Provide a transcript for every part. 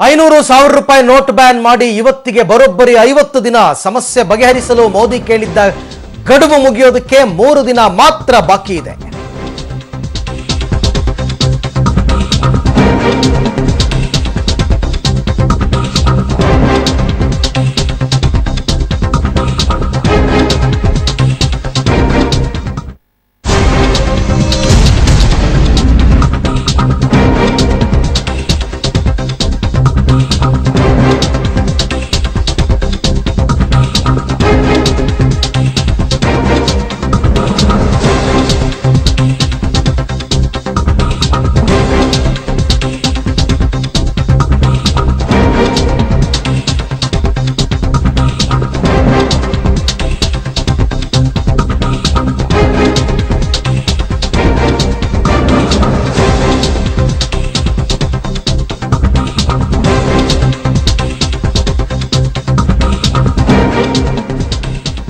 500,000 ರೂಪಾಯಿ note ban ಮಾಡಿ ಇವತ್ತಿಗೆ ಬರೋಬ್ಬರಿ 50 ದಿನ ಸಮಸ್ಯೆ ಬಗೆಹರಿಸಲು ಮೋದಿ ಕೇಳಿದ್ದ ಗಡುವು ಮುಗಿಯೋದಕ್ಕೆ 3 ದಿನ ಮಾತ್ರ ಬಾಕಿ ಇದೆ.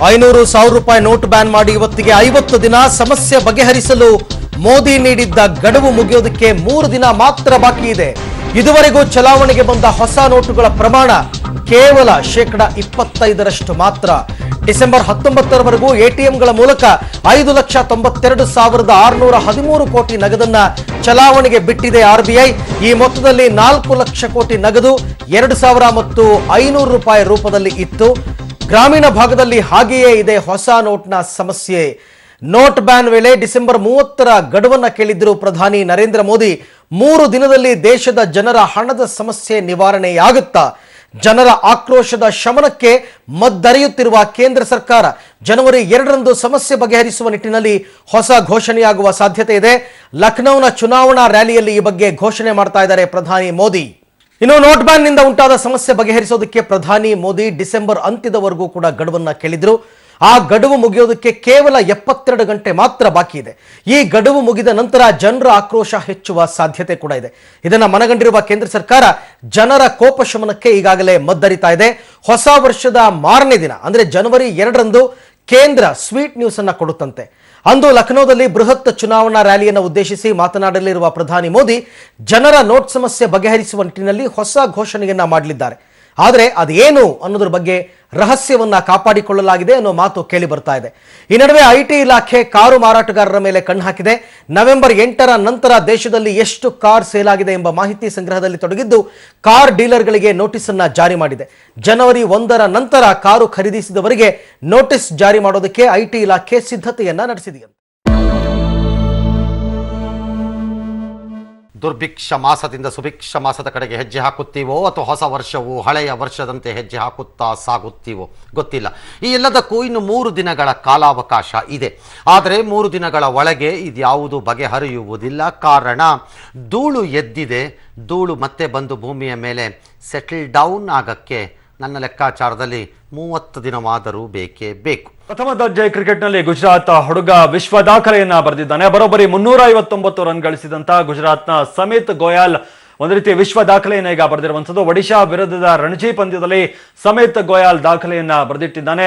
₹500,000 ನೋಟ್ ಬ್ಯಾನ್ ಮಾಡಿ ಇವತ್ತಿಗೆ 50 ದಿನ ಸಮಸ್ಯೆ ಬಗೆಹರಿಸಲು ಮೋದಿ ನೀಡಿದ್ದ ಗಡುವು ಮುಗಿಯೋದಕ್ಕೆ 3 ದಿನ ಮಾತ್ರ ಬಾಕಿ ಇದೆ. ಇದುವರೆಗೂ ಚಲಾವಣೆಗೆ ಬಂದ ಹೊಸ ನೋಟುಗಳ ಪ್ರಮಾಣ ಕೇವಲ 25% ಮಾತ್ರ. ಡಿಸೆಂಬರ್ 19ರವರೆಗೂ ಎಟಿಎಂಗಳ ಮೂಲಕ 5,92,613 ಕೋಟಿ ನಗದನ್ನ ಚಲಾವಣೆಗೆ ಬಿಟ್ಟಿದೆ ಆರ್ಬಿಐ. ಈ ಮೊತ್ತದಲ್ಲಿ 4 ಲಕ್ಷ ಕೋಟಿ ನಗದು 2,000 ಮತ್ತು 500 ರೂಪಾಯಿ ರೂಪದಲ್ಲಿ ಇತ್ತು. ಗ್ರಾಮೀಣ ಭಾಗದಲ್ಲಿ ಹಾಗೆಯೇ ಇದೆ ಹೊಸ ನೋಟ್ನ ಸಮಸ್ಯೆ. ನೋಟ್ ಬ್ಯಾನ್ ವೇಳೆ ಡಿಸೆಂಬರ್ 30ರ ಗಡುವನ್ನ ಕೇಳಿದ್ರು ಪ್ರಧಾನಿ ನರೇಂದ್ರ ಮೋದಿ. 3 ದಿನದಲ್ಲಿ ದೇಶದ ಜನರ ಹಣದ ಸಮಸ್ಯೆ ನಿವಾರಣೆಯಾಗುತ್ತಾ? ಜನರ ಆಕ್ರೋಶದ ಶಮನಕ್ಕೆ ಮದ್ದರೆಯುತ್ತಿರುವ ಕೇಂದ್ರ ಸರ್ಕಾರ ಜನವರಿ 2ರಂದು ಸಮಸ್ಯೆ ಬಗೆಹರಿಸುವ ನಿಟ್ಟಿನಲ್ಲಿ ಹೊಸ ಘೋಷಣೆಯಾಗುವ ಸಾಧ್ಯತೆ ಇದೆ. ಲಖನೌನ ಚುನಾವಣಾ ರ್ಯಾಲಿಯಲ್ಲಿ ಈ ಬಗ್ಗೆ ಘೋಷಣೆ ಮಾಡ್ತಾ ಇದ್ದಾರೆ ಪ್ರಧಾನಿ ಮೋದಿ. ಇನ್ನು ನೋಟ್ ಬ್ಯಾನ್ ನಿಂದ ಉಂಟಾದ ಸಮಸ್ಯೆ ಬಗೆಹರಿಸೋದಕ್ಕೆ ಪ್ರಧಾನಿ ಮೋದಿ ಡಿಸೆಂಬರ್ ಅಂತ್ಯದವರೆಗೂ ಕೂಡ ಗಡುವನ್ನ ಕೇಳಿದ್ರು. ಆ ಗಡುವು ಮುಗಿಯೋದಕ್ಕೆ ಕೇವಲ 72 ಗಂಟೆ ಮಾತ್ರ ಬಾಕಿ ಇದೆ. ಈ ಗಡುವು ಮುಗಿದ ನಂತರ ಜನರ ಆಕ್ರೋಶ ಹೆಚ್ಚುವ ಸಾಧ್ಯತೆ ಕೂಡ ಇದೆ. ಇದನ್ನ ಮನಗಂಡಿರುವ ಕೇಂದ್ರ ಸರ್ಕಾರ ಜನರ ಕೋಪ ಶಮನಕ್ಕೆ ಈಗಾಗಲೇ ಮದ್ದರಿತಾ ಇದೆ. ಹೊಸ ವರ್ಷದ ಮಾರನೇ ದಿನ ಅಂದ್ರೆ ಜನವರಿ 2ರಂದು ಕೇಂದ್ರ ಸ್ವೀಟ್ ನ್ಯೂಸ್ ಅನ್ನ ಕೊಡುತ್ತಂತೆ. ಅಂದು ಲಖನೌದಲ್ಲಿ ಬೃಹತ್ ಚುನಾವಣಾ ರ್ಯಾಲಿಯನ್ನು ಉದ್ದೇಶಿಸಿ ಮಾತನಾಡಲಿರುವ ಪ್ರಧಾನಿ ಮೋದಿ ಜನರ ನೋಟ್ ಸಮಸ್ಯೆ ಬಗೆಹರಿಸುವ ನಿಟ್ಟಿನಲ್ಲಿ ಹೊಸ ಘೋಷಣೆಯನ್ನ ಮಾಡಲಿದ್ದಾರೆ. ಆದರೆ ಅದೇನು ಅನ್ನೋದ್ರ ಬಗ್ಗೆ ರಹಸ್ಯವನ್ನ ಕಾಪಾಡಿಕೊಳ್ಳಲಾಗಿದೆ ಅನ್ನೋ ಮಾತು ಕೇಳಿ ಬರ್ತಾ ಇದೆ. ಈ ನಡುವೆ ಐಟಿ ಇಲಾಖೆ ಕಾರು ಮಾರಾಟಗಾರರ ಮೇಲೆ ಕಣ್ಣು ಹಾಕಿದೆ. ನವೆಂಬರ್ 8ರ ನಂತರ ದೇಶದಲ್ಲಿ ಎಷ್ಟು ಕಾರ್ ಸೇಲ್ ಆಗಿದೆ ಎಂಬ ಮಾಹಿತಿ ಸಂಗ್ರಹದಲ್ಲಿ ತೊಡಗಿದ್ದು ಕಾರ್ ಡೀಲರ್ಗಳಿಗೆ ನೋಟಿಸ್ ಅನ್ನ ಜಾರಿ ಮಾಡಿದೆ. ಜನವರಿ 1ರ ನಂತರ ಕಾರು ಖರೀದಿಸಿದವರಿಗೆ ನೋಟಿಸ್ ಜಾರಿ ಮಾಡೋದಕ್ಕೆ ಐಟಿ ಇಲಾಖೆ ಸಿದ್ಧತೆಯನ್ನ ನಡೆಸಿದೆ. ದುರ್ಭಿಕ್ಷ ಮಾಸದಿಂದ ಸುಭಿಕ್ಷ ಮಾಸದ ಕಡೆಗೆ ಹೆಜ್ಜೆ ಹಾಕುತ್ತೀವೋ ಅಥವಾ ಹೊಸ ವರ್ಷವು ಹಳೆಯ ವರ್ಷದಂತೆ ಹೆಜ್ಜೆ ಹಾಕುತ್ತಾ ಸಾಗುತ್ತೀವೋ ಗೊತ್ತಿಲ್ಲ. ಈ ಎಲ್ಲದಕ್ಕೂ ಇನ್ನು 3 ದಿನಗಳ ಕಾಲಾವಕಾಶ ಇದೆ. ಆದರೆ 3 ದಿನಗಳ ಒಳಗೆ ಇದ್ಯಾವುದು ಬಗೆಹರಿಯುವುದಿಲ್ಲ. ಕಾರಣ ಧೂಳು ಎದ್ದಿದೆ. ಧೂಳು ಮತ್ತೆ ಬಂದು ಭೂಮಿಯ ಮೇಲೆ ಸೆಟಲ್ ಡೌನ್ ಆಗಕ್ಕೆ ನನ್ನ ಲೆಕ್ಕಾಚಾರದಲ್ಲಿ 30 ದಿನವಾದರೂ ಬೇಕೇ ಬೇಕು. ಪ್ರಥಮ ದರ್ಜೆ ಕ್ರಿಕೆಟ್ನಲ್ಲಿ ಗುಜರಾತ್ ಹುಡುಗ ವಿಶ್ವ ದಾಖಲೆಯನ್ನ ಬರೆದಿದ್ದಾನೆ. ಬರೋಬ್ಬರಿ 359 ರನ್ ಗಳಿಸಿದಂತ ಗುಜರಾತ್ನ ಸಮಿತ್ ಗೋಯಲ್ ಒಂದು ರೀತಿ ವಿಶ್ವ ದಾಖಲೆಯನ್ನ ಈಗ ಬರೆದಿರುವಂತದ್ದು. ಒಡಿಶಾ ವಿರುದ್ಧದ ರಣಜಿ ಪಂದ್ಯದಲ್ಲಿ ಸಮಿತ್ ಗೋಯಲ್ ದಾಖಲೆಯನ್ನ ಬರೆದಿಟ್ಟಿದ್ದಾನೆ.